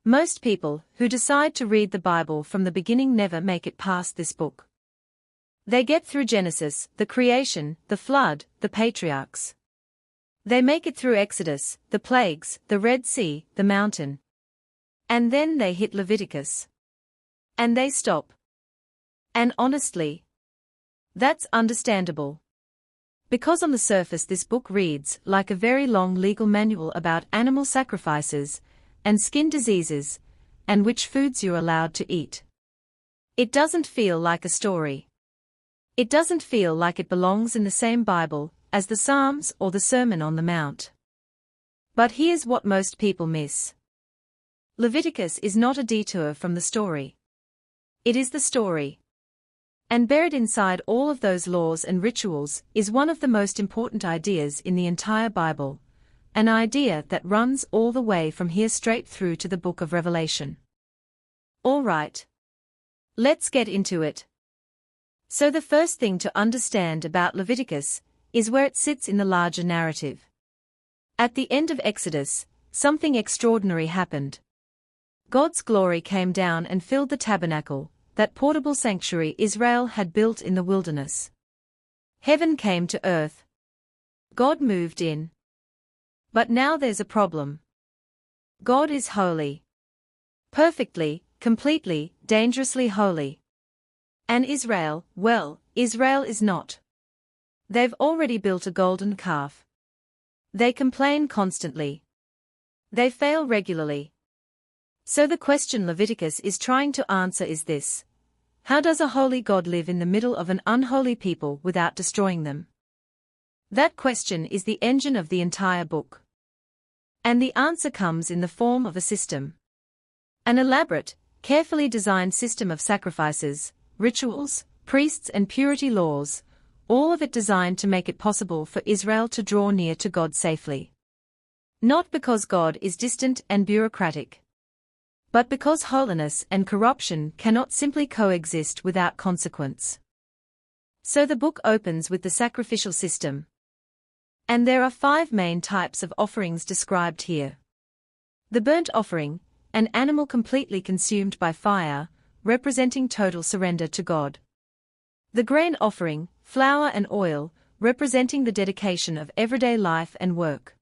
Most people who decide to read the Bible from the beginning never make it past this book. They get through Genesis, the creation, the flood, the patriarchs. They make it through Exodus, the plagues, the Red Sea, the mountain. And then they hit Leviticus. And they stop. And honestly, that's understandable. Because on the surface this book reads like a very long legal manual about animal sacrifices, and skin diseases, and which foods you're allowed to eat. It doesn't feel like a story. It doesn't feel like it belongs in the same Bible as the Psalms or the Sermon on the Mount. But here's what most people miss. Leviticus is not a detour from the story. It is the story. And buried inside all of those laws and rituals is one of the most important ideas in the entire Bible, an idea that runs all the way from here straight through to the Book of Revelation. All right. Let's get into it. So the first thing to understand about Leviticus is where it sits in the larger narrative. At the end of Exodus, something extraordinary happened. God's glory came down and filled the tabernacle, that portable sanctuary Israel had built in the wilderness. Heaven came to earth. God moved in. But now there's a problem. God is holy. Perfectly, completely, dangerously holy. And Israel, well, Israel is not. They've already built a golden calf. They complain constantly. They fail regularly. So the question Leviticus is trying to answer is this: how does a holy God live in the middle of an unholy people without destroying them? That question is the engine of the entire book. And the answer comes in the form of a system. An elaborate, carefully designed system of sacrifices, rituals, priests and purity laws, all of it designed to make it possible for Israel to draw near to God safely. Not because God is distant and bureaucratic, but because holiness and corruption cannot simply coexist without consequence. So the book opens with the sacrificial system. And there are 5 main types of offerings described here. The burnt offering, an animal completely consumed by fire, representing total surrender to God. The grain offering, flour and oil, representing the dedication of everyday life and work.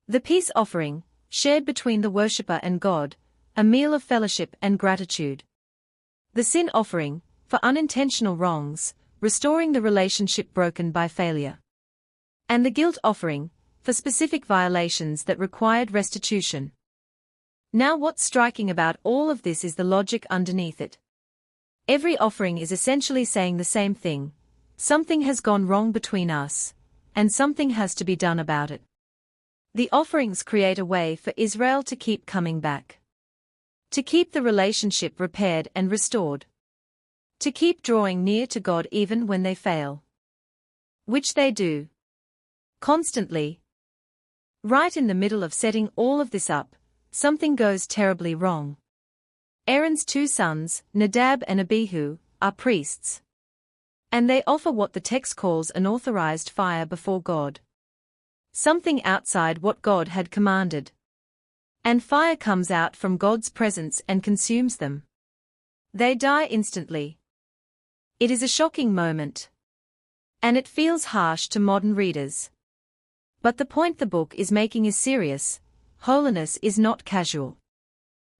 The peace offering, shared between the worshipper and God, a meal of fellowship and gratitude. The sin offering, for unintentional wrongs, restoring the relationship broken by failure. And the guilt offering, for specific violations that required restitution. Now what's striking about all of this is the logic underneath it. Every offering is essentially saying the same thing: something has gone wrong between us, and something has to be done about it. The offerings create a way for Israel to keep coming back. To keep the relationship repaired and restored. To keep drawing near to God even when they fail. Which they do. Constantly. Right in the middle of setting all of this up, something goes terribly wrong. Aaron's 2 sons, Nadab and Abihu, are priests. And they offer what the text calls unauthorized fire before God. Something outside what God had commanded. And fire comes out from God's presence and consumes them. They die instantly. It is a shocking moment. And it feels harsh to modern readers. But the point the book is making is serious. Holiness is not casual.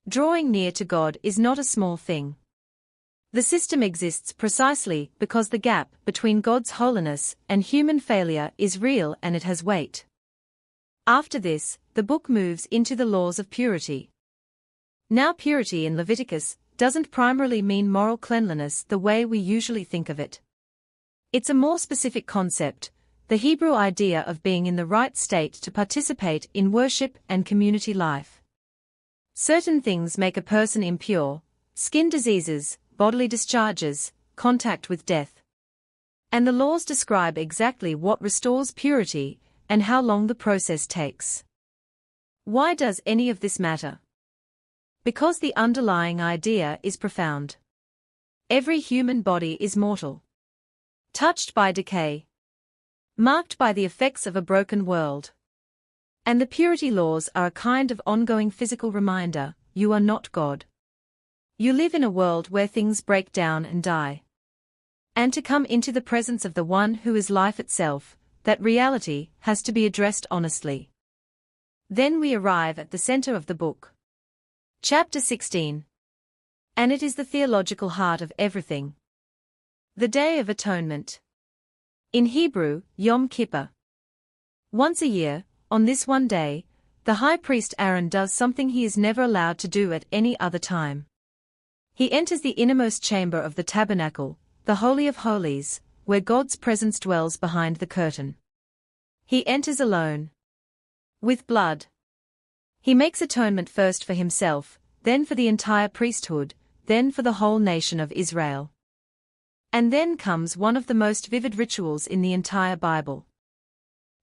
Drawing near to God is not a small thing. The system exists precisely because the gap between God's holiness and human failure is real and it has weight. After this, the book moves into the laws of purity. Now purity in Leviticus doesn't primarily mean moral cleanliness the way we usually think of it. It's a more specific concept, the Hebrew idea of being in the right state to participate in worship and community life. Certain things make a person impure: skin diseases, bodily discharges, contact with death. And the laws describe exactly what restores purity and how long the process takes. Why does any of this matter? Because the underlying idea is profound. Every human body is mortal. Touched by decay. Marked by the effects of a broken world. And the purity laws are a kind of ongoing physical reminder, you are not God. You live in a world where things break down and die. And to come into the presence of the one who is life itself, that reality has to be addressed honestly. Then we arrive at the center of the book. Chapter 16. And it is the theological heart of everything. The Day of Atonement. In Hebrew, Yom Kippur. Once a year, on this one day, the high priest Aaron does something he is never allowed to do at any other time. He enters the innermost chamber of the tabernacle, the Holy of Holies, where God's presence dwells behind the curtain. He enters alone. With blood. He makes atonement first for himself, then for the entire priesthood, then for the whole nation of Israel. And then comes one of the most vivid rituals in the entire Bible.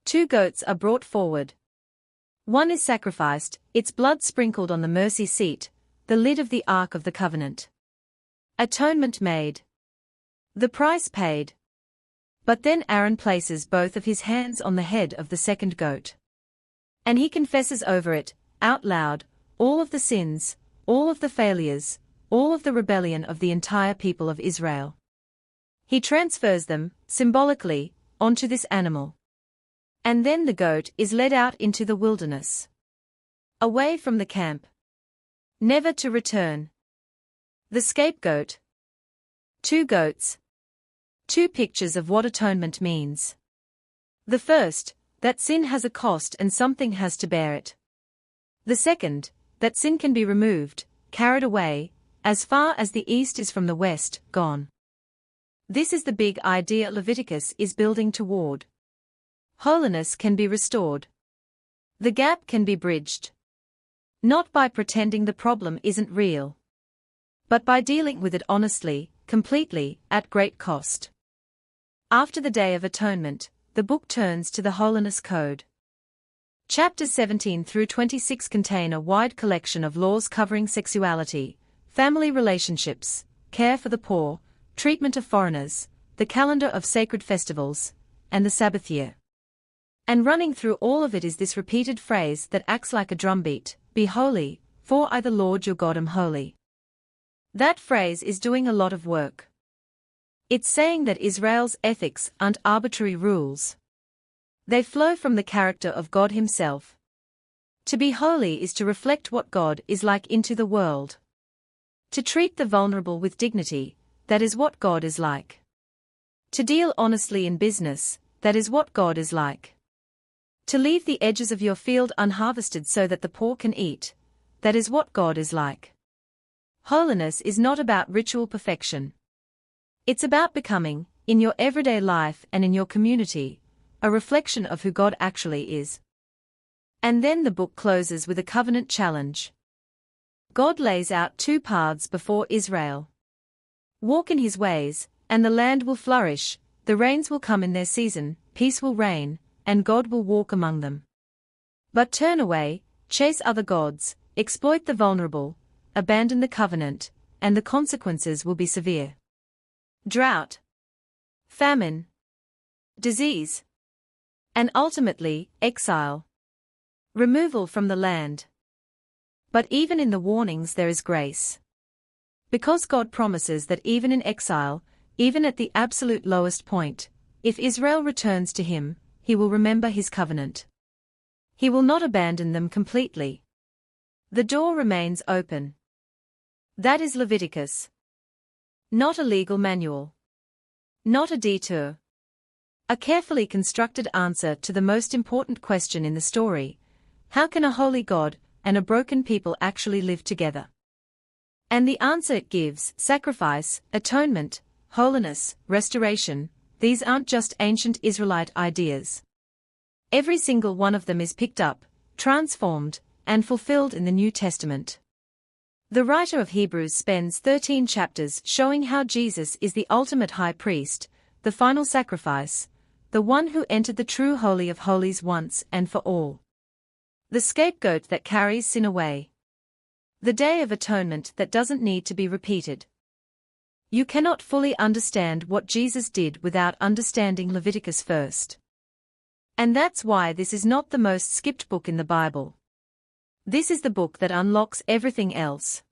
2 goats are brought forward. One is sacrificed, its blood sprinkled on the mercy seat, the lid of the Ark of the Covenant. Atonement made. The price paid. But then Aaron places both of his hands on the head of the second goat. And he confesses over it, out loud, all of the sins, all of the failures, all of the rebellion of the entire people of Israel. He transfers them, symbolically, onto this animal. And then the goat is led out into the wilderness. Away from the camp. Never to return. The scapegoat. 2 goats. 2 pictures of what atonement means. The first, that sin has a cost and something has to bear it. The second, that sin can be removed, carried away, as far as the east is from the west, gone. This is the big idea Leviticus is building toward. Holiness can be restored. The gap can be bridged. Not by pretending the problem isn't real, but by dealing with it honestly, completely, at great cost. After the Day of Atonement, the book turns to the Holiness Code. Chapters 17 through 26 contain a wide collection of laws covering sexuality, family relationships, care for the poor, treatment of foreigners, the calendar of sacred festivals, and the Sabbath year. And running through all of it is this repeated phrase that acts like a drumbeat: be holy, for I the Lord your God am holy. That phrase is doing a lot of work. It's saying that Israel's ethics aren't arbitrary rules. They flow from the character of God Himself. To be holy is to reflect what God is like into the world. To treat the vulnerable with dignity, that is what God is like. To deal honestly in business, that is what God is like. To leave the edges of your field unharvested so that the poor can eat, that is what God is like. Holiness is not about ritual perfection. It's about becoming, in your everyday life and in your community, a reflection of who God actually is. And then the book closes with a covenant challenge. God lays out 2 paths before Israel. Walk in His ways, and the land will flourish, the rains will come in their season, peace will reign, and God will walk among them. But turn away, chase other gods, exploit the vulnerable, abandon the covenant, and the consequences will be severe. Drought, famine, disease, and ultimately, exile. Removal from the land. But even in the warnings there is grace. Because God promises that even in exile, even at the absolute lowest point, if Israel returns to Him, He will remember His covenant. He will not abandon them completely. The door remains open. That is Leviticus. Not a legal manual. Not a detour. A carefully constructed answer to the most important question in the story: how can a holy God and a broken people actually live together? And the answer it gives: sacrifice, atonement, holiness, restoration. These aren't just ancient Israelite ideas. Every single one of them is picked up, transformed, and fulfilled in the New Testament. The writer of Hebrews spends 13 chapters showing how Jesus is the ultimate high priest, the final sacrifice, the one who entered the true Holy of Holies once and for all. The scapegoat that carries sin away. The Day of Atonement that doesn't need to be repeated. You cannot fully understand what Jesus did without understanding Leviticus first. And that's why this is not the most skipped book in the Bible. This is the book that unlocks everything else.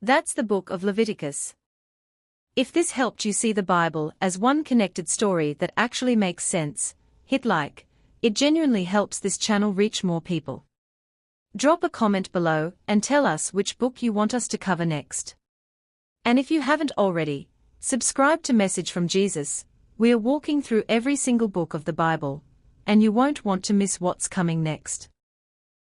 That's the Book of Leviticus. If this helped you see the Bible as one connected story that actually makes sense, hit like. It genuinely helps this channel reach more people. Drop a comment below and tell us which book you want us to cover next. And if you haven't already, subscribe to Message from Jesus. We are walking through every single book of the Bible, and you won't want to miss what's coming next.